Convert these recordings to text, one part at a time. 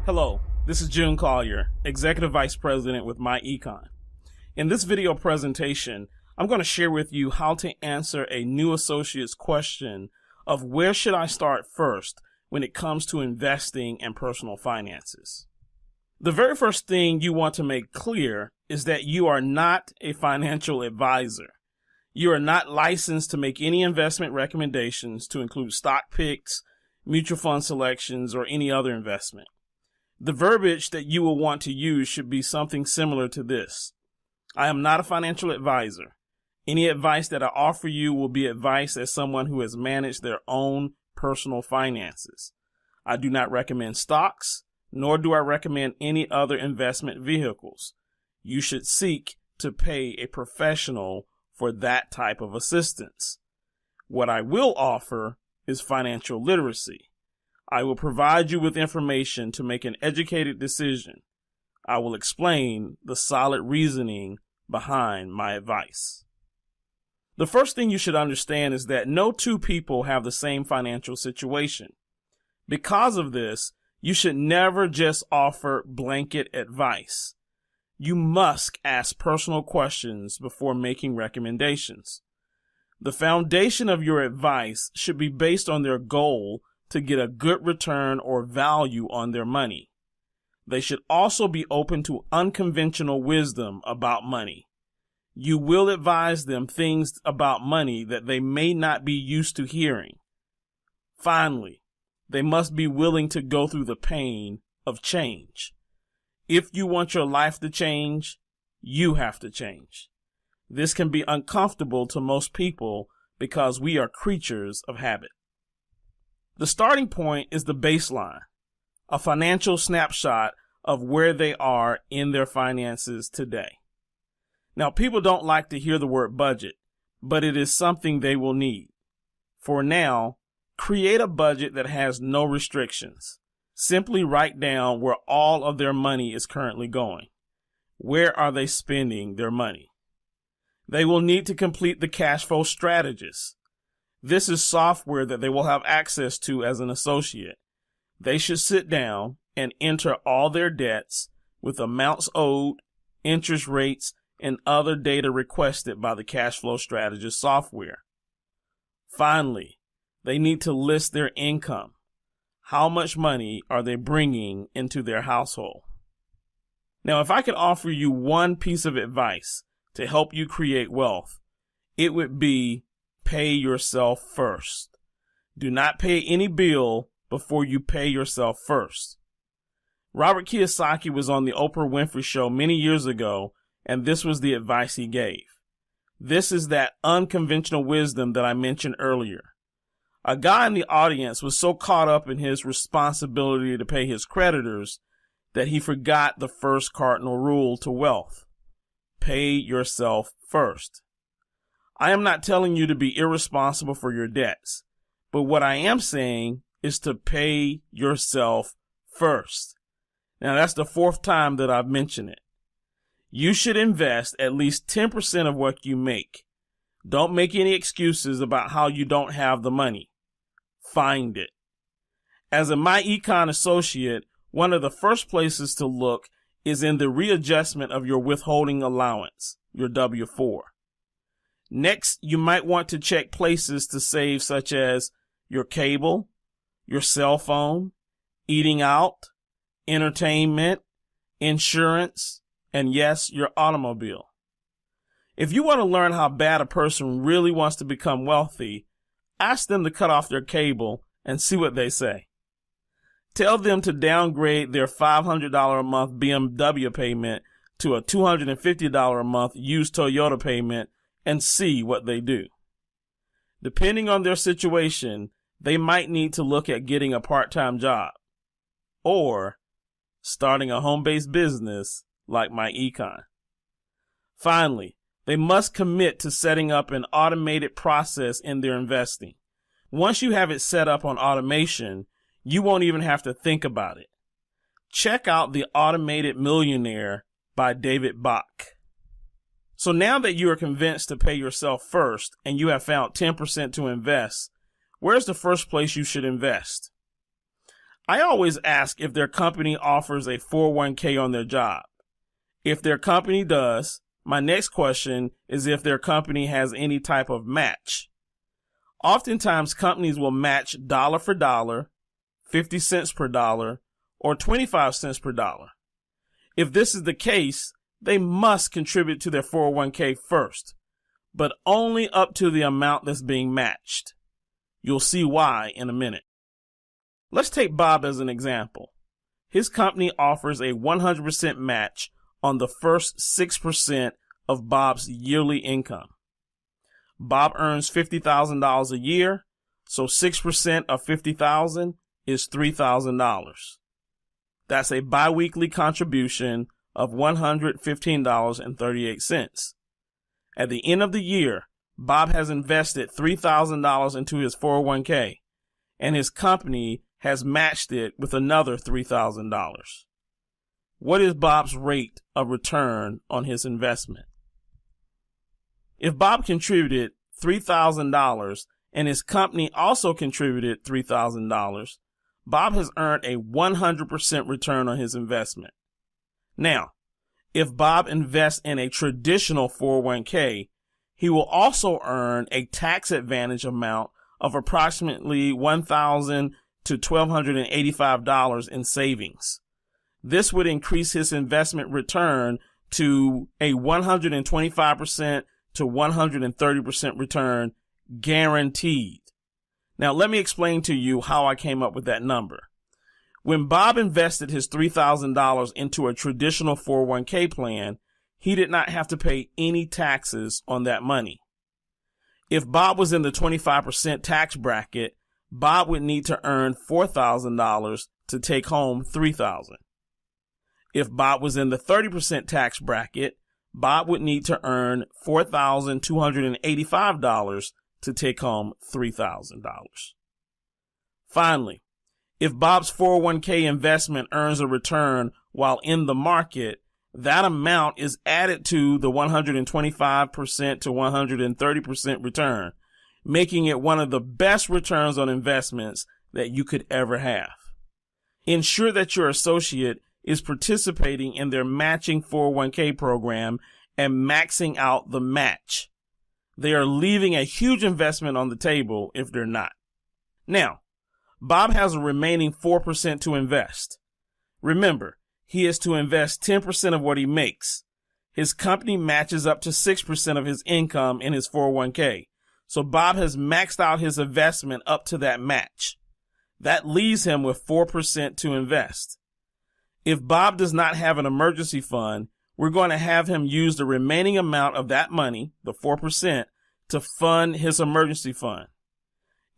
Hello, this is June Collier, Executive Vice President with MyEcon. In this video presentation, I'm going to share with you how to answer a new associate's question of where should I start first when it comes to investing and personal finances. The very first thing you want to make clear is that you are not a financial advisor. You are not licensed to make any investment recommendations to include stock picks, mutual fund selections, or any other investment. The verbiage that you will want to use should be something similar to this. I am not a financial advisor. Any advice that I offer you will be advice as someone who has managed their own personal finances. I do not recommend stocks, nor do I recommend any other investment vehicles. You should seek to pay a professional for that type of assistance. What I will offer is financial literacy. I will provide you with information to make an educated decision. I will explain the solid reasoning behind my advice. The first thing you should understand is that no two people have the same financial situation. Because of this, you should never just offer blanket advice. You must ask personal questions before making recommendations. The foundation of your advice should be based on their goal to get a good return or value on their money. They should also be open to unconventional wisdom about money. You will advise them things about money that they may not be used to hearing. Finally, they must be willing to go through the pain of change. If you want your life to change, you have to change. This can be uncomfortable to most people because we are creatures of habit. The starting point is the baseline, a financial snapshot of where they are in their finances today. Now, people don't like to hear the word budget, but it is something they will need. For now, create a budget that has no restrictions. Simply write down where all of their money is currently going. Where are they spending their money? They will need to complete the cash flow strategist. This is software that they will have access to as an associate. They should sit down and enter all their debts with amounts owed, interest rates, and other data requested by the cash flow strategist software. Finally, they need to list their income. How much money are they bringing into their household? Now, if I could offer you one piece of advice to help you create wealth, it would be pay yourself first. Do not pay any bill before you pay yourself first. Robert Kiyosaki was on the Oprah Winfrey Show many years ago, and this was the advice he gave. This is that unconventional wisdom that I mentioned earlier. A guy in the audience was so caught up in his responsibility to pay his creditors that he forgot the first cardinal rule to wealth. Pay yourself first. I am not telling you to be irresponsible for your debts, but what I am saying is to pay yourself first. Now, that's the fourth time that I've mentioned it. You should invest at least 10% of what you make. Don't make any excuses about how you don't have the money. Find it. As a MyEcon associate, one of the first places to look is in the readjustment of your withholding allowance, your W-4. Next, you might want to check places to save such as your cable, your cell phone, eating out, entertainment, insurance, and yes, your automobile. If you want to learn how bad a person really wants to become wealthy, ask them to cut off their cable and see what they say. Tell them to downgrade their $500 a month BMW payment to a $250 a month used Toyota payment and see what they do. Depending on their situation, they might need to look at getting a part-time job or starting a home-based business like MyEcon. Finally, they must commit to setting up an automated process in their investing. Once you have it set up on automation, you won't even have to think about it. Check out The Automated Millionaire by David Bach. So now that you are convinced to pay yourself first and you have found 10% to invest, where's the first place you should invest? I always ask if their company offers a 401k on their job. If their company does, my next question is if their company has any type of match. Oftentimes, companies will match dollar for dollar, 50 cents per dollar, or 25 cents per dollar. If this is the case, they must contribute to their 401k first, but only up to the amount that's being matched. You'll see why in a minute. Let's take Bob as an example. His company offers a 100% match on the first 6% of Bob's yearly income. Bob earns $50,000 a year, so 6% of $50,000 is $3,000. That's a biweekly contribution of $115.38. At the end of the year, Bob has invested $3,000 into his 401k, and his company has matched it with another $3,000. What is Bob's rate of return on his investment? If Bob contributed $3,000 and his company also contributed $3,000, Bob has earned a 100% return on his investment. Now, if Bob invests in a traditional 401k, he will also earn a tax advantage amount of approximately $1,000 to $1,285 in savings. This would increase his investment return to a 125% to 130% return guaranteed. Now, let me explain to you how I came up with that number. When Bob invested his $3,000 into a traditional 401k plan, he did not have to pay any taxes on that money. If Bob was in the 25% tax bracket, Bob would need to earn $4,000 to take home $3,000. If Bob was in the 30% tax bracket, Bob would need to earn $4,285 to take home $3,000. Finally, if Bob's 401k investment earns a return while in the market, that amount is added to the 125% to 130% return, making it one of the best returns on investments that you could ever have. Ensure that your associate is participating in their matching 401k program and maxing out the match. They are leaving a huge investment on the table if they're not. Now, Bob has a remaining 4% to invest. Remember, he is to invest 10% of what he makes. His company matches up to 6% of his income in his 401k. So Bob has maxed out his investment up to that match. That leaves him with 4% to invest. If Bob does not have an emergency fund, we're going to have him use the remaining amount of that money, the 4%, to fund his emergency fund.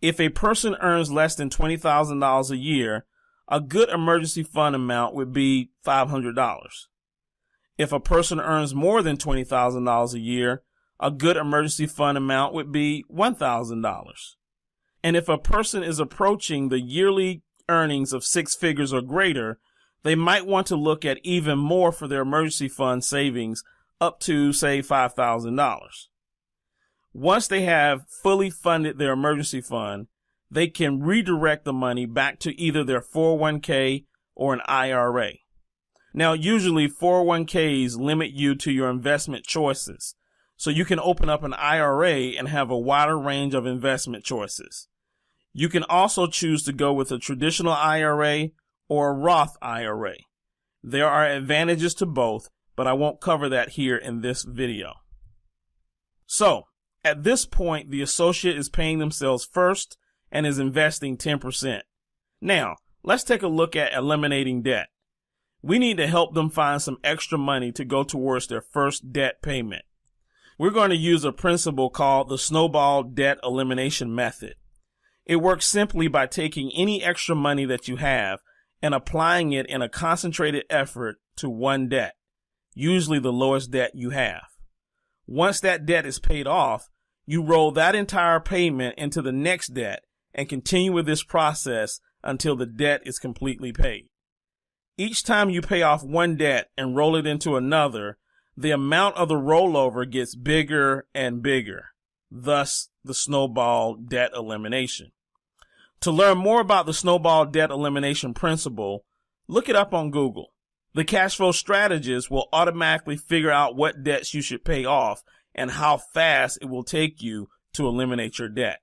If a person earns less than $20,000 a year, a good emergency fund amount would be $500. If a person earns more than $20,000 a year, a good emergency fund amount would be $1,000. And if a person is approaching the yearly earnings of 6 figures or greater, they might want to look at even more for their emergency fund savings up to, say, $5,000. Once they have fully funded their emergency fund, they can redirect the money back to either their 401k or an IRA. Now, usually 401ks limit you to your investment choices, so you can open up an IRA and have a wider range of investment choices. You can also choose to go with a traditional IRA or a Roth IRA. There are advantages to both, but I won't cover that here in this video. So, at this point, the associate is paying themselves first and is investing 10%. Now, let's take a look at eliminating debt. We need to help them find some extra money to go towards their first debt payment. We're going to use a principle called the snowball debt elimination method. It works simply by taking any extra money that you have and applying it in a concentrated effort to one debt, usually the lowest debt you have. Once that debt is paid off, you roll that entire payment into the next debt and continue with this process until the debt is completely paid. Each time you pay off one debt and roll it into another, the amount of the rollover gets bigger and bigger, thus the snowball debt elimination. To learn more about the snowball debt elimination principle, look it up on Google. The cash flow strategist will automatically figure out what debts you should pay off and how fast it will take you to eliminate your debt.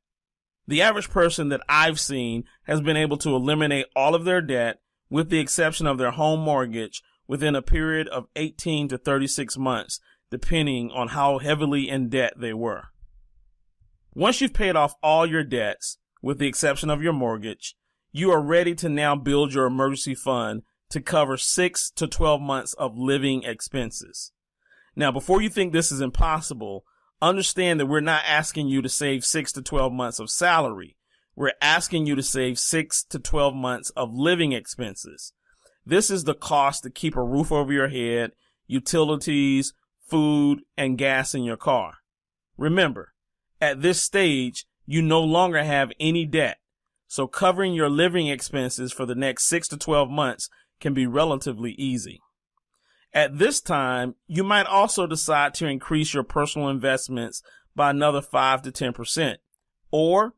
The average person that I've seen has been able to eliminate all of their debt, with the exception of their home mortgage, within a period of 18 to 36 months, depending on how heavily in debt they were. Once you've paid off all your debts, with the exception of your mortgage, you are ready to now build your emergency fund to cover 6 to 12 months of living expenses. Now, before you think this is impossible, understand that we're not asking you to save 6 to 12 months of salary. We're asking you to save 6 to 12 months of living expenses. This is the cost to keep a roof over your head, utilities, food, and gas in your car. Remember, at this stage, you no longer have any debt, so covering your living expenses for the next 6 to 12 months can be relatively easy. At this time, you might also decide to increase your personal investments by another 5 to 10%, or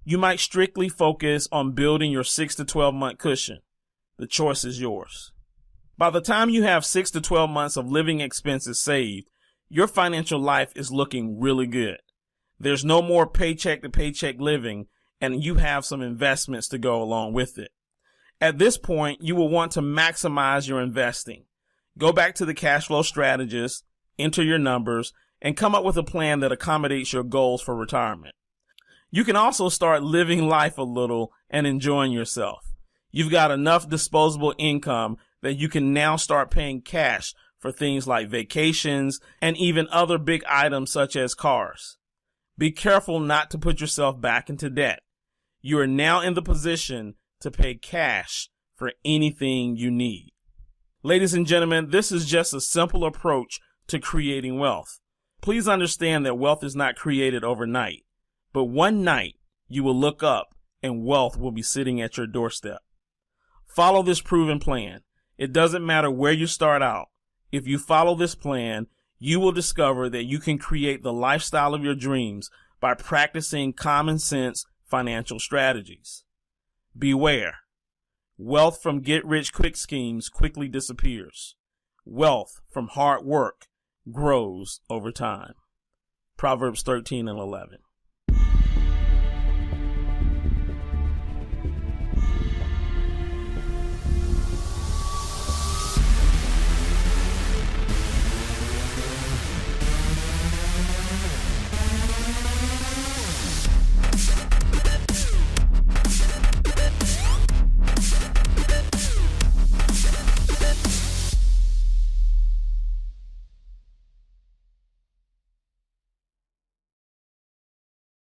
you might strictly focus on building your 6 to 12 month cushion. The choice is yours. By the time you have 6 to 12 months of living expenses saved, your financial life is looking really good. There's no more paycheck to paycheck living, and you have some investments to go along with it. At this point, you will want to maximize your investing. Go back to the cash flow strategist, enter your numbers, and come up with a plan that accommodates your goals for retirement. You can also start living life a little and enjoying yourself. You've got enough disposable income that you can now start paying cash for things like vacations and even other big items such as cars. Be careful not to put yourself back into debt. You are now in the position to pay cash for anything you need. Ladies and gentlemen, this is just a simple approach to creating wealth. Please understand that wealth is not created overnight, but one night you will look up and wealth will be sitting at your doorstep. Follow this proven plan. It doesn't matter where you start out. If you follow this plan, you will discover that you can create the lifestyle of your dreams by practicing common sense financial strategies. Beware. Wealth from get-rich-quick schemes quickly disappears. Wealth from hard work grows over time. Proverbs 13 and 11.